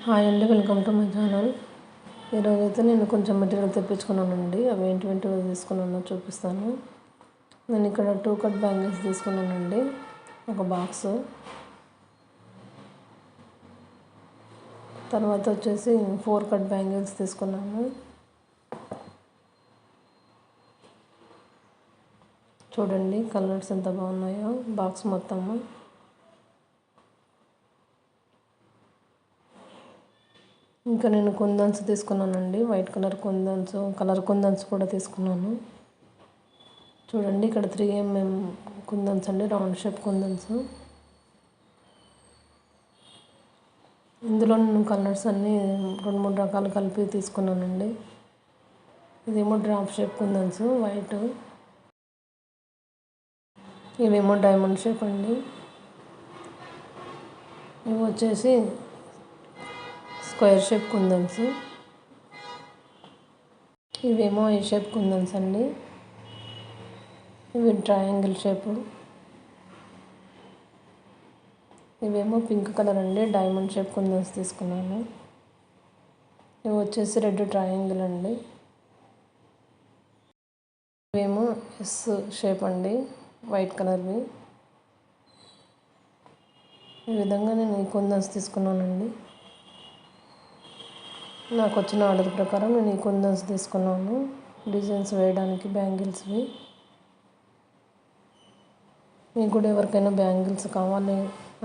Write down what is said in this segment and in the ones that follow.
Hi అండి, welcome to my channel. ఈరోజైతే నేను కొంచెం మెటీరియల్ తెప్పించుకున్నానండి. అవి ఏంటివేంటివో తీసుకున్నానో చూపిస్తాను. నేను ఇక్కడ 2 కట్ బ్యాంగిల్స్ తీసుకున్నానండి, ఒక బాక్స్. తర్వాత వచ్చేసి 4 కట్ బ్యాంగిల్స్ తీసుకున్నాను. చూడండి కలర్స్ ఎంత బాగున్నాయో బాక్స్ మొత్తము. ఇంకా నేను కుందన్స్ తీసుకున్నానండి, వైట్ కలర్ కుందన్స్ కూడా తీసుకున్నాను. చూడండి ఇక్కడ 3mm కుందన్స్ అండి, రౌండ్ షేప్ కుందన్స్. ఇందులో నేను కలర్స్ అన్నీ 2-3 రకాలు కలిపి తీసుకున్నానండి. ఇదేమో డ్రాప్ షేప్ కుందన్స్ వైట్, ఇవేమో డైమండ్ షేప్ అండి. ఇవి వచ్చేసి స్క్వేర్ షేప్ కుందన్స్. ఇవేమో ఈ షేప్ కుందన్స్ అండి. ఇవి ట్రయాంగిల్ షేపు. ఇవేమో పింక్ కలర్ అండి, డైమండ్ షేప్ కుందన్స్ తీసుకున్నాను. ఇవి వచ్చేసి రెడ్ ట్రయాంగిల్ అండి. ఇవేమో ఎస్ షేప్ అండి, వైట్ కలర్వి. ఈ విధంగా నేను ఈ కుందన్స్ తీసుకున్నానండి. నాకు వచ్చిన ఆర్డర్ ప్రకారం నేను ఈ కుందన్స్ తీసుకున్నాను, డిజైన్స్ వేయడానికి బ్యాంగిల్స్వి. మీకు కూడా ఎవరికైనా బ్యాంగిల్స్ కావాలి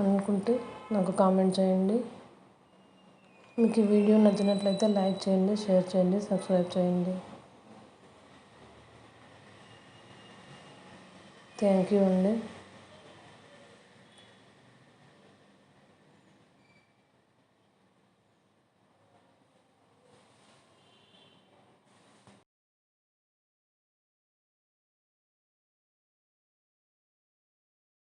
అనుకుంటే నాకు కామెంట్ చేయండి. మీకు ఈ వీడియో నచ్చినట్లయితే లైక్ చేయండి, షేర్ చేయండి, సబ్స్క్రైబ్ చేయండి. థ్యాంక్ యూ అండి.